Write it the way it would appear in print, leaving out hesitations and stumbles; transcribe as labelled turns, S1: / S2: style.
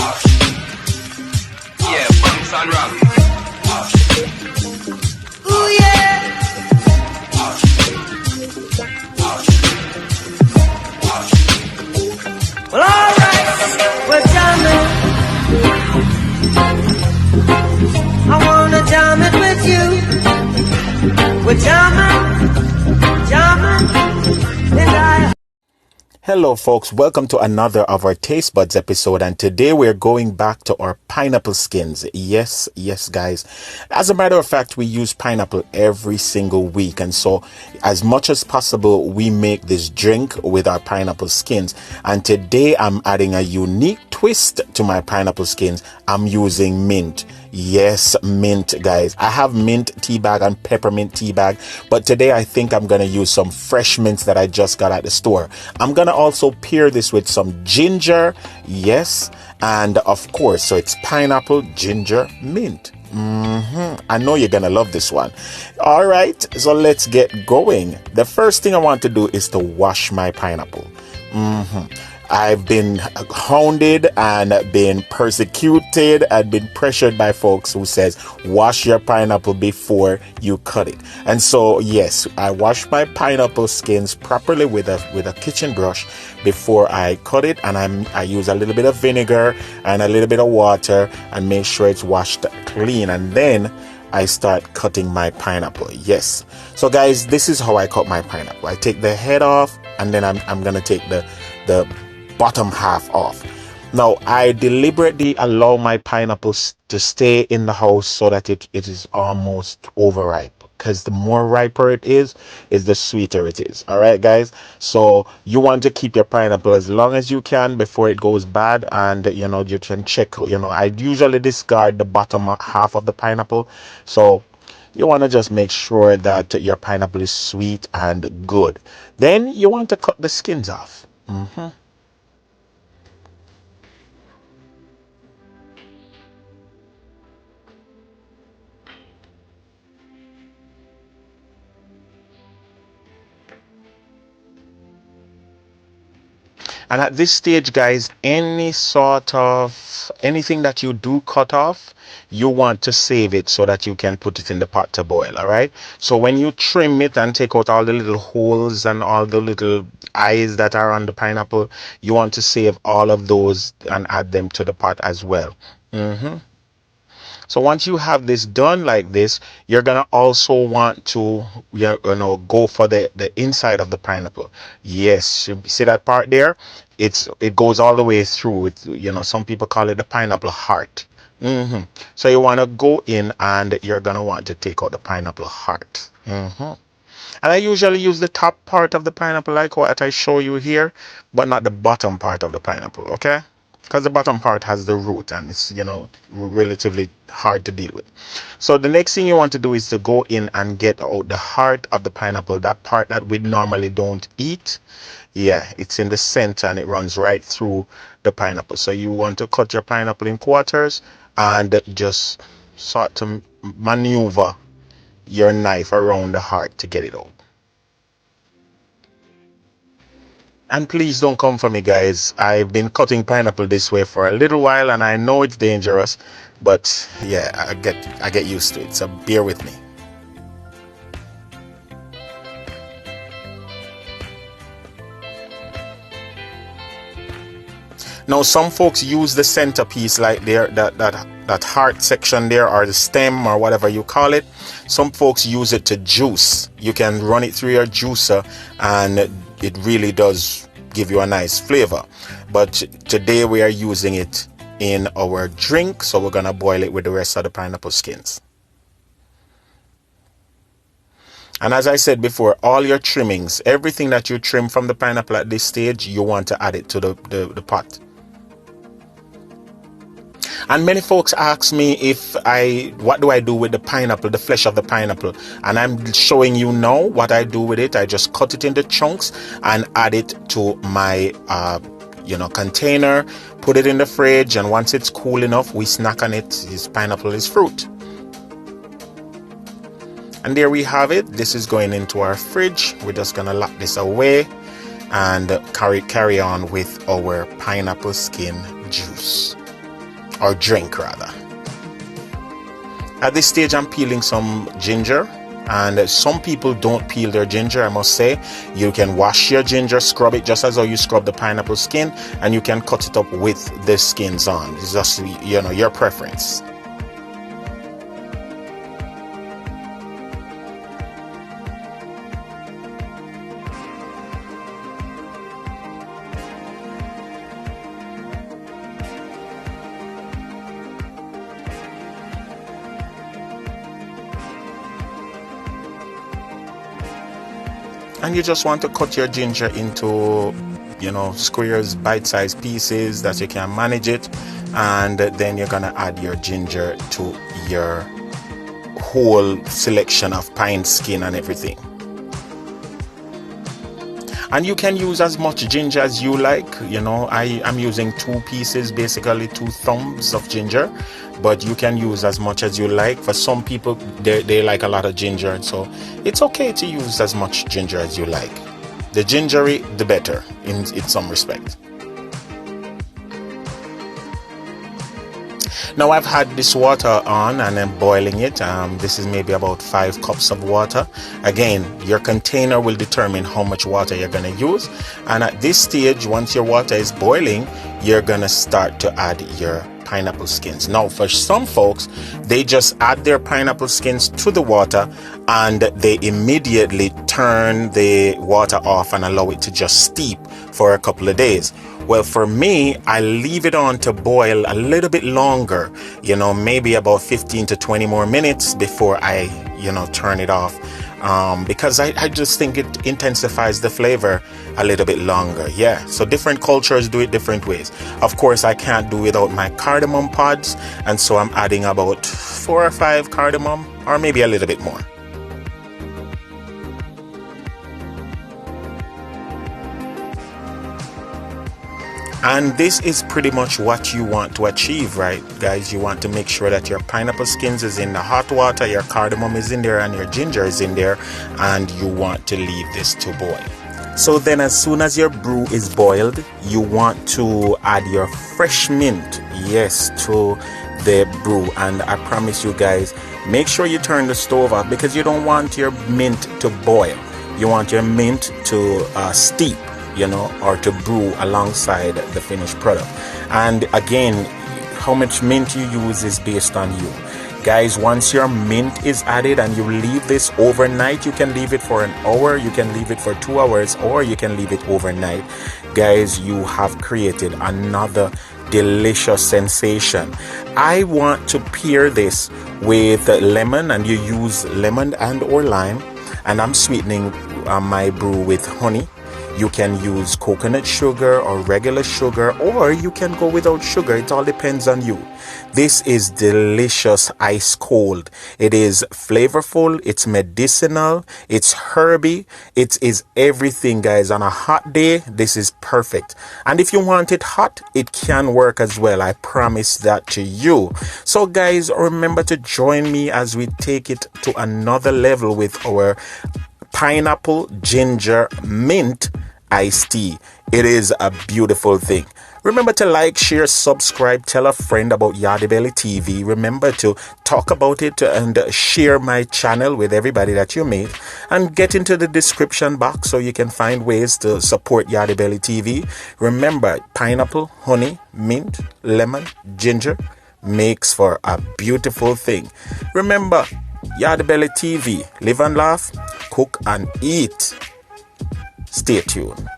S1: Yeah, bumps and rock.
S2: Ooh yeah. Well, alright, we're jamming. I wanna jam it with you. We're jamming, and I.
S3: Hello folks, welcome to another of our Taste Buds episode, and today we're going back to our pineapple skins. Yes guys, as a matter of fact, we use pineapple every single week, and so as much as possible we make this drink with our pineapple skins. And today I'm adding a unique twist to my pineapple skins. I'm using mint. Yes, mint, guys. I have mint tea bag and peppermint tea bag, but today I think I'm gonna use some fresh mints that I just got at the store. I'm gonna also pair this with some ginger, yes, and of course, so it's pineapple, ginger, mint. I know you're gonna love this one. All right, so let's get going. The first thing I want to do is to wash my pineapple. I've been hounded and been persecuted and been pressured by folks who says wash your pineapple before you cut it. And so yes, I wash my pineapple skins properly with a kitchen brush before I cut it, and I use a little bit of vinegar and a little bit of water and make sure it's washed clean, and then I start cutting my pineapple. Yes. So guys, this is how I cut my pineapple. I take the head off, and then I'm gonna take the bottom half off. Now I deliberately allow my pineapples to stay in the house so that it is almost overripe, because the more riper it is the sweeter it is. All right guys, so you want to keep your pineapple as long as you can before it goes bad, and you can check. I usually discard the bottom half of the pineapple, so you want to just make sure that your pineapple is sweet and good. Then you want to cut the skins off. And at this stage, guys, anything that you do cut off, you want to save it so that you can put it in the pot to boil. All right. So when you trim it and take out all the little holes and all the little eyes that are on the pineapple, you want to save all of those and add them to the pot as well. So once you have this done like this, you're gonna also want to go for the inside of the pineapple. Yes, you see that part there? It goes all the way through. Some people call it the pineapple heart. So you want to go in, and you're gonna want to take out the pineapple heart. And I usually use the top part of the pineapple like what I show you here, but not the bottom part of the pineapple, okay? Because the bottom part has the root, and it's relatively hard to deal with. So the next thing you want to do is to go in and get out the heart of the pineapple, that part that we normally don't eat. Yeah, it's in the center and it runs right through the pineapple. So you want to cut your pineapple in quarters and just start to maneuver your knife around the heart to get it out. And please don't come for me, guys. I've been cutting pineapple this way for a little while, and I know it's dangerous, but yeah, I get used to it. So bear with me. Now, some folks use the centerpiece, like there, that heart section there, or the stem, or whatever you call it. Some folks use it to juice. You can run it through your juicer, and it really does give you a nice flavor. But today we are using it in our drink, so we're gonna boil it with the rest of the pineapple skins. And as I said before, all your trimmings, everything that you trim from the pineapple at this stage, you want to add it to the pot. And many folks ask me what do I do with the pineapple, the flesh of the pineapple? And I'm showing you now what I do with it. I just cut it into chunks and add it to my container, put it in the fridge, and once it's cool enough, we snack on it. This pineapple is fruit. And there we have it. This is going into our fridge. We're just gonna lock this away and carry on with our pineapple skin juice. or drink rather. At this stage, I'm peeling some ginger, and some people don't peel their ginger. I must say, you can wash your ginger, scrub it just as how you scrub the pineapple skin, and you can cut it up with the skins on. It's just, you know, your preference. And you just want to cut your ginger into, you know, squares, bite-sized pieces that you can manage it. And then you're gonna add your ginger to your whole selection of pine skin and everything. And you can use as much ginger as you like. You know, I'm using 2 pieces, basically 2 thumbs of ginger, but you can use as much as you like. For some people, they like a lot of ginger, so it's okay to use as much ginger as you like. The gingery, the better in some respect. Now I've had this water on and I'm boiling it. This is maybe about 5 cups of water. Again, your container will determine how much water you're going to use. And at this stage, once your water is boiling, you're going to start to add your pineapple skins. Now for some folks, they just add their pineapple skins to the water and they immediately turn the water off and allow it to just steep for a couple of days. Well, for me, I leave it on to boil a little bit longer, you know, maybe about 15 to 20 more minutes before I, you know, turn it off. Because I just think it intensifies the flavor a little bit longer. Yeah, so different cultures do it different ways. Of course, I can't do without my cardamom pods, and so I'm adding about 4 or 5 cardamom, or maybe a little bit more. And this is pretty much what you want to achieve, right, guys? You want to make sure that your pineapple skins is in the hot water, your cardamom is in there, and your ginger is in there, and you want to leave this to boil. So then as soon as your brew is boiled, you want to add your fresh mint, yes, to the brew. And I promise you guys, make sure you turn the stove off because you don't want your mint to boil. You want your mint to steep, you know, or to brew alongside the finished product. And again, how much mint you use is based on you. Guys, once your mint is added and you leave this overnight, you can leave it for an hour, you can leave it for 2 hours, or you can leave it overnight. Guys, you have created another delicious sensation. I want to pair this with lemon, and you use lemon and or lime, and I'm sweetening my brew with honey. You can use coconut sugar or regular sugar, or you can go without sugar. It all depends on you. This is delicious ice cold. It is flavorful, it's medicinal, it's herby, it is everything, guys. On a hot day, this is perfect. And if you want it hot, it can work as well. I promise that to you. So guys, remember to join me as we take it to another level with our pineapple ginger mint iced tea. It is a beautiful thing. Remember to like, share, subscribe, tell a friend about Yardie TV. Remember to talk about it and share my channel with everybody that you meet, and get into the description box so you can find ways to support Yardie TV. Remember, pineapple, honey, mint, lemon, ginger makes for a beautiful thing. Remember, Yardie TV, live and laugh, cook and eat. Stay tuned.